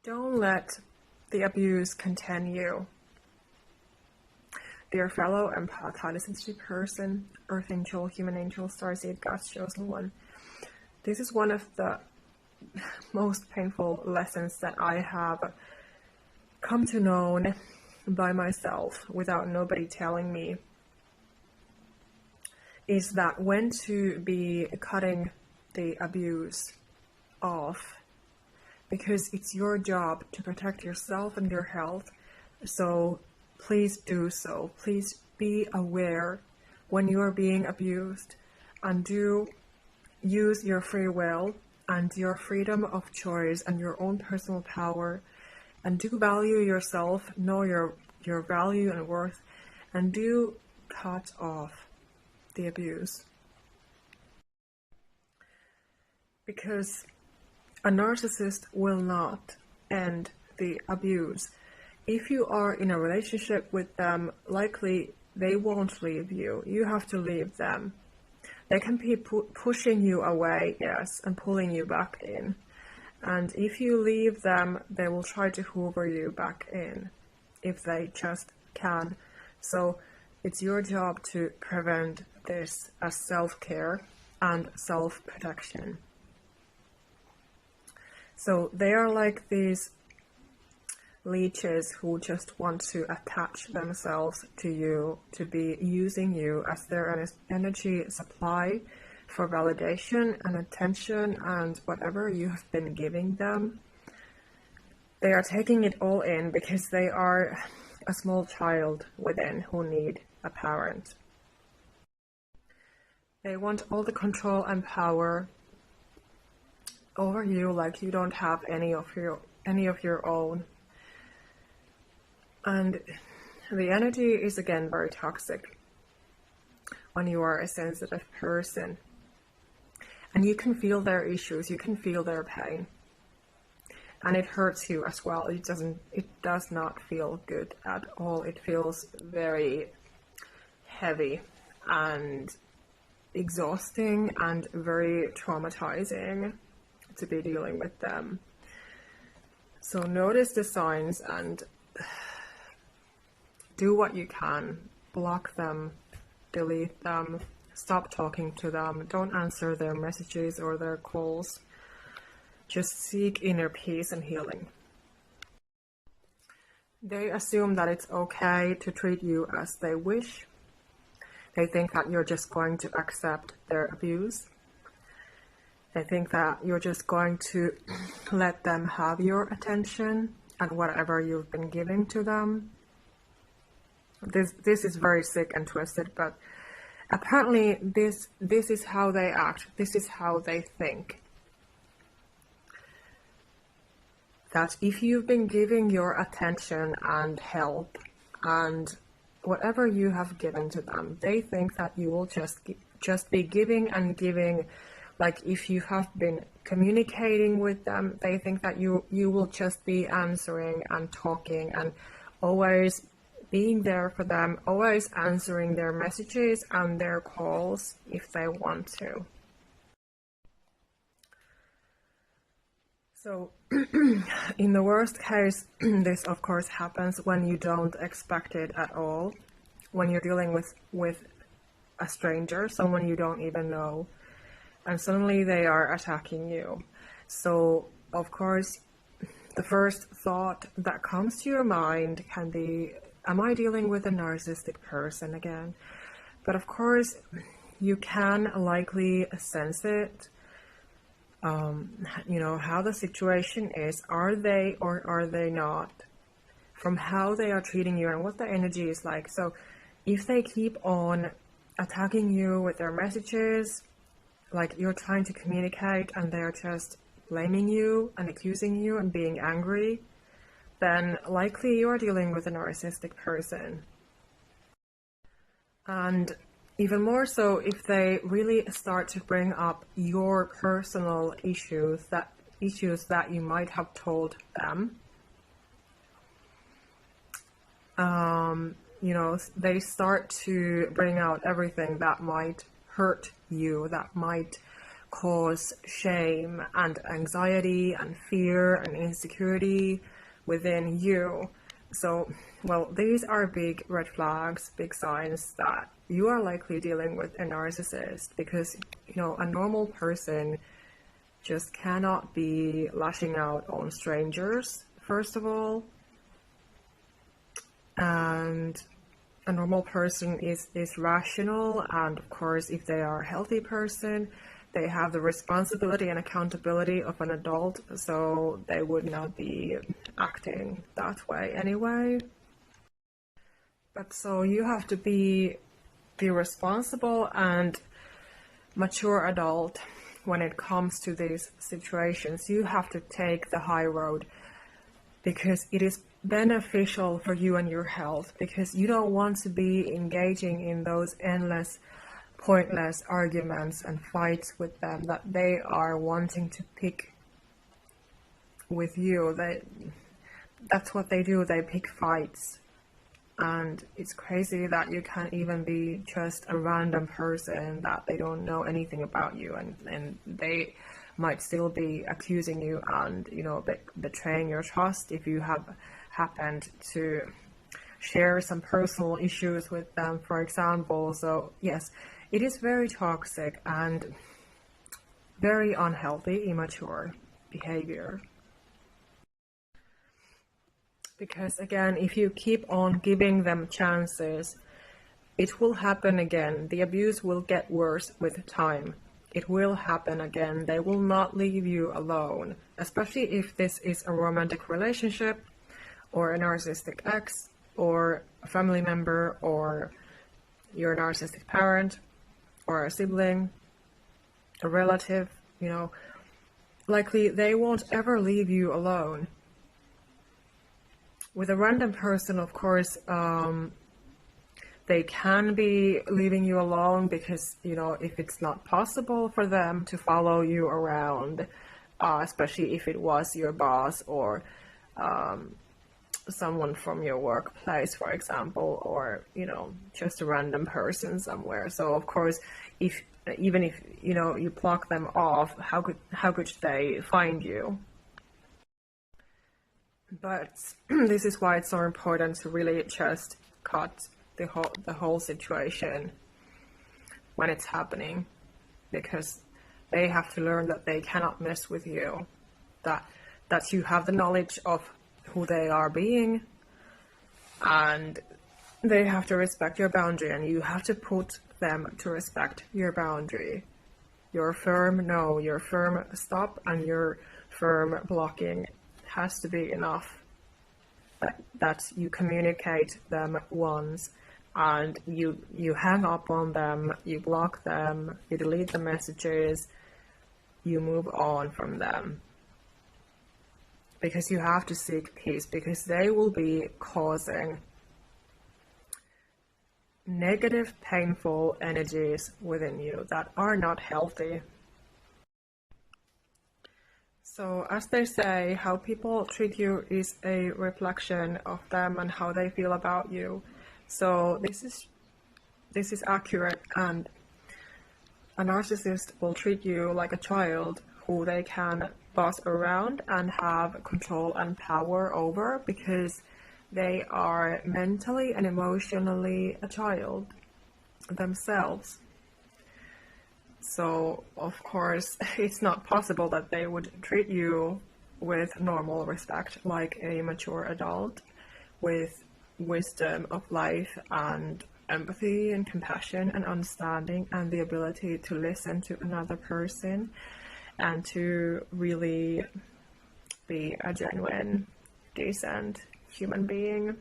Don't let the abuse continue. Dear fellow empath, highly sensitive person, earth angel, human angel, starseed, God's chosen one. This is one of the most painful lessons that I have come to know by myself without nobody telling me, is that when to be cutting the abuse off, because it's your job to protect yourself and your health. So please do so. Please be aware when you are being abused, and do use your free will and your freedom of choice and your own personal power, and do value yourself, know your value and worth, and do cut off the abuse. Because a narcissist will not end the abuse. If you are in a relationship with them, likely they won't leave you. You have to leave them. They can be pushing you away, yes, and pulling you back in. And if you leave them, they will try to hoover you back in, if they just can. So it's your job to prevent this as self-care and self-protection. So they are like these leeches who just want to attach themselves to you, to be using you as their energy supply for validation and attention and whatever you have been giving them. They are taking it all in because they are a small child within who need a parent. They want all the control and power over you, like you don't have any of your own. And the energy is again very toxic when you are a sensitive person, and you can feel their issues, you can feel their pain, and it hurts you as well. It does not feel good at all. It feels very heavy and exhausting and very traumatizing to be dealing with them. So notice the signs and do what you can. Block them, delete them, stop talking to them, don't answer their messages or their calls. Just seek inner peace and healing. They assume that it's okay to treat you as they wish. They think that you're just going to accept their abuse. They think that you're just going to let them have your attention and whatever you've been giving to them. This is very sick and twisted, but apparently this is how they act. This is how they think. That if you've been giving your attention and help and whatever you have given to them, they think that you will just be giving and giving. Like if you have been communicating with them, they think that you will just be answering and talking and always being there for them, always answering their messages and their calls if they want to. So in the worst case, this of course happens when you don't expect it at all, when you're dealing with a stranger, someone you don't even know, and suddenly they are attacking you. So of course the first thought that comes to your mind can be, am I dealing with a narcissistic person again? But of course you can likely sense it. You know how the situation is. Are they or are they not? From how they are treating you and what the energy is like. So if they keep on attacking you with their messages, like you're trying to communicate and they're just blaming you and accusing you and being angry, then likely you are dealing with a narcissistic person. And even more so if they really start to bring up your personal issues that you might have told them. You know, they start to bring out everything that might hurt you, that might cause shame and anxiety and fear and insecurity within you. So, well, these are big red flags, big signs that you are likely dealing with a narcissist, because, you know, a normal person just cannot be lashing out on strangers, first of all. And a normal person is rational, and of course, if they are a healthy person, they have the responsibility and accountability of an adult, so they would not be acting that way anyway. But so you have to be the responsible and mature adult when it comes to these situations. You have to take the high road, because it is beneficial for you and your health, because you don't want to be engaging in those endless pointless arguments and fights with them that they are wanting to pick with you. That's what they do, they pick fights. And it's crazy that you can't even be just a random person that they don't know anything about you, and they might still be accusing you and, you know, betraying your trust if you have happened to share some personal issues with them, for example. So yes, it is very toxic and very unhealthy, immature behavior. Because again, if you keep on giving them chances, it will happen again. The abuse will get worse with time. It will happen again. They will not leave you alone, especially if this is a romantic relationship or a narcissistic ex or a family member or your narcissistic parent or a sibling, a relative, you know, likely they won't ever leave you alone. With a random person, of course, they can be leaving you alone because, you know, if it's not possible for them to follow you around, especially if it was your boss or someone from your workplace, for example, or, you know, just a random person somewhere. So of course, even if, you know, you block them off, how could they find you? But this is why it's so important to really just cut the whole situation when it's happening, because they have to learn that they cannot mess with you, that you have the knowledge of who they are being, and they have to respect your boundary, and you have to put them to respect your boundary. Your firm no, your firm stop, and your firm blocking has to be enough. That you communicate them once, and you hang up on them, you block them, you delete the messages, you move on from them. Because you have to seek peace, because they will be causing negative, painful energies within you that are not healthy. So, as they say, how people treat you is a reflection of them and how they feel about you. So this is accurate, and a narcissist will treat you like a child who they can boss around and have control and power over, because they are mentally and emotionally a child themselves. So, of course, it's not possible that they would treat you with normal respect like a mature adult, with wisdom of life and empathy and compassion and understanding and the ability to listen to another person and to really be a genuine, decent human being.